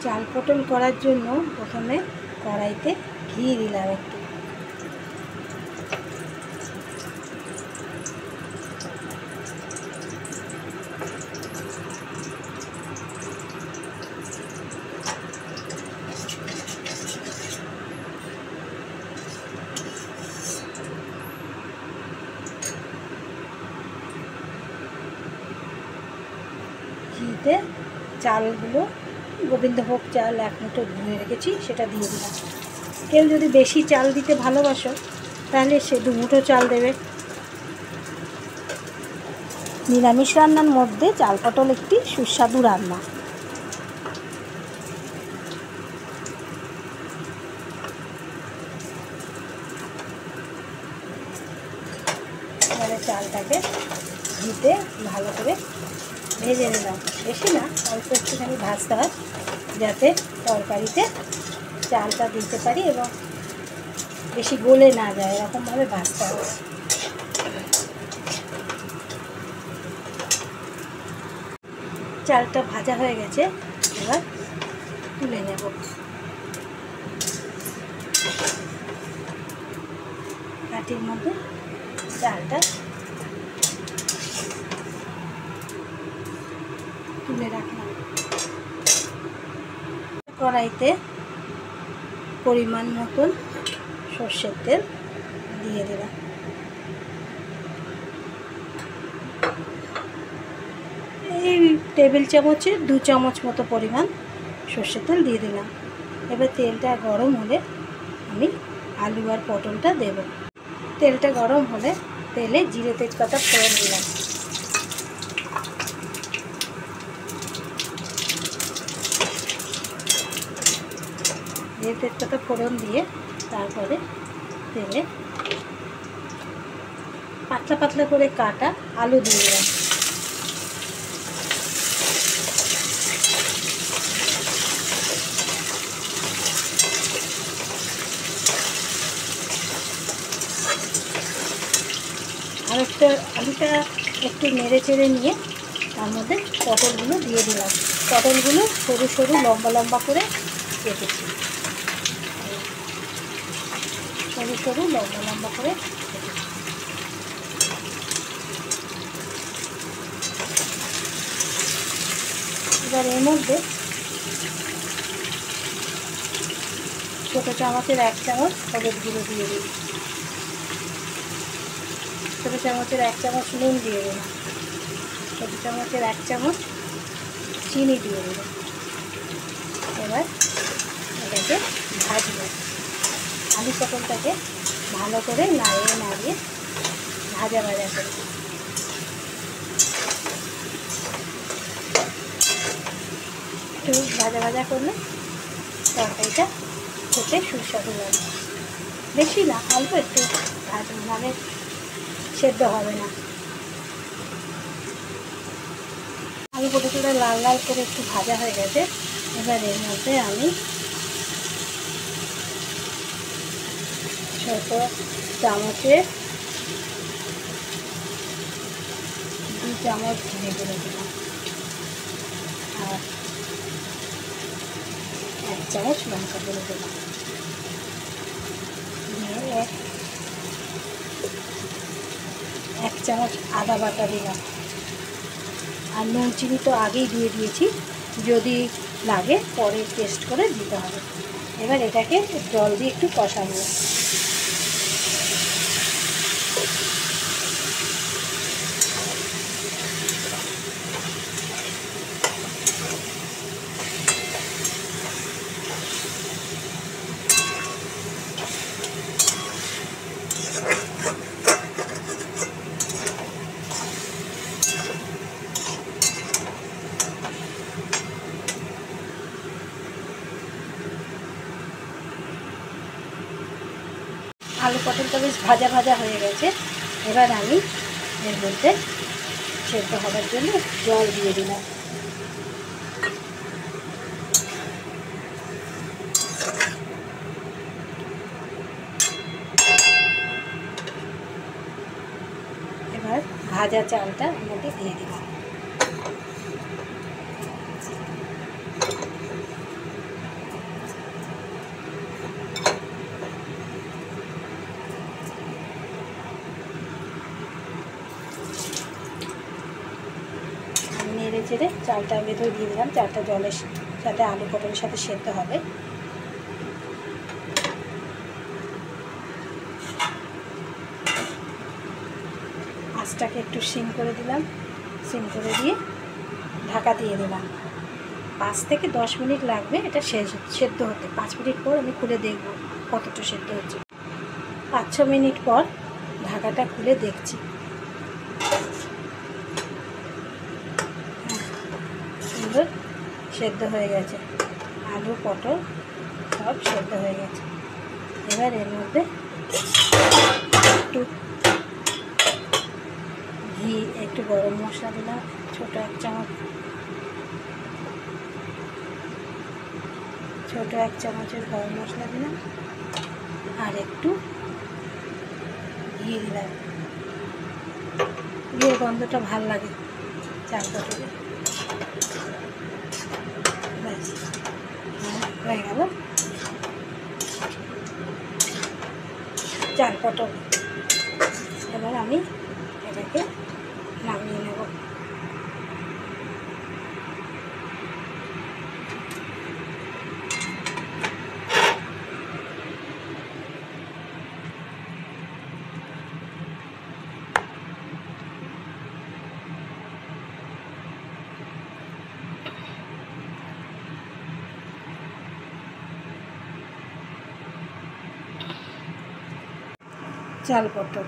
চাল পটল করার জন্য প্রথমে কড়াইতে ঘি দিলাম একটু। ঘিতে চালগুলো গোবিন্দভোগ চাল 1 মুঠো ধুয়ে রেখেছি সেটা দিয়ে দিলাম। কেউ যদি বেশি চাল দিতে ভালোবাসো তাহলে সে 2 মুঠো চাল দেবে। নিরামিষ রান্নার মধ্যে চাল পটল একটি সুস্বাদু রান্না। এবারে চালটাকে ঘিতে ভালো করে ভেজে নিলাম, বেশি না, অল্প একটুখানি ভাজতে হয় যাতে তরকারিতে চালটা দিতে পারি এবং বেশি গলে না যায়, এরকমভাবে ভাজতে হবে। চালটা ভাজা হয়ে গেছে, এবার তুলে নেব। বাটির মধ্যে চালটা তুলে রাখলাম। কড়াইতে পরিমাণ মতন সর্ষের তেল দিয়ে দিলাম। এই টেবিল চামচের 2 চামচ মতো পরিমাণ সর্ষের তেল দিয়ে দিলাম। এবার তেলটা গরম হলে আমি আলু আর পটলটা দেব। তেলটা গরম হলে তেলে জিরে তেজপাতা ফোড়ন দিলাম। জিরে তেজপাতা ফোড়ন দিয়ে তারপরে তেলে পাতলা পাতলা করে কাটা আলু দিয়ে দিলাম। আলুটা একটু নেড়ে চেড়ে নিয়ে তার মধ্যে পটলগুলো দিয়ে দিলাম। পটলগুলো সরু সরু লম্বা লম্বা করে কেটেছি, সরু সরু লম্বা লম্বা করে কেটেছি। এবার এর মধ্যে ছোটো চামচের 1 চামচ হলুদ গুঁড়ো দিয়ে দিই, ছোটো চামচের 1 চামচ নুন দিয়ে দিলাম, ছোটো চামচের 1 চামচ চিনি দিয়ে দিলাম। এবার এটাকে ভাজবো। আলু পটলটাকে ভালো করে নাড়িয়ে নাড়িয়ে ভাজা ভাজা করে একটু ভাজা ভাজা করলে তরকারিটা খেতে সুস্বাদু লাগে। বেশি না, অল্প একটু ভাজুন, মানে সেদ্ধ হবে না। আলু পটলটা লাল লাল করে একটু ভাজা হয়ে গেছে। এবার এর মধ্যে আমি ছোটো চামচে 2 চামচ ঘি করে দিলাম আর 1 চামচ লঙ্কা করে দিলাম। দিয়ে 1 চামচ আদা বাটা দিলাম। আর নুন চিনি তো আগেই দিয়ে দিয়েছি, যদি লাগে পরে টেস্ট করে দিতে হবে। এবার এটাকে জল দিয়ে একটু কষাবো। আলু পটলটা বেশ ভাজা ভাজা হয়ে গেছে। এবার আমি এর মধ্যে সেদ্ধ হওয়ার জন্য জল দিয়ে দিলাম। এবার ভাজা চালটা এর মধ্যে দিয়ে দিলাম। চেড়ে চালটা ভেতরে দিয়ে দিলাম। চালটা জলের সাথে আলু পটলের সাথে সেদ্ধ হবে। আঁচটাকে একটু সিম করে দিলাম। সিম করে দিয়ে ঢাকা দিয়ে দিলাম। 5 থেকে 10 মিনিট লাগবে এটা সেদ্ধ হতে। 5 মিনিট পর আমি খুলে দেখব কতটা সেদ্ধ হচ্ছে। 5-6 মিনিট পর ঢাকাটা খুলে দেখছি। সুন্দর সেদ্ধ হয়ে গেছে, আলু পটল সব সেদ্ধ হয়ে গেছে। এবার এর মধ্যে একটু ঘি, একটু গরম মশলা দিলাম, ছোটো 1 চামচের গরম মশলা দিলাম, আর একটু ঘি দিলাম। ঘিয়ের গন্ধটা ভাল লাগে চাল পটলে। ব্যাস হয়ে গেল চাল পটল। এবার আমি এটাকে নামিয়ে নেব। চাল পটল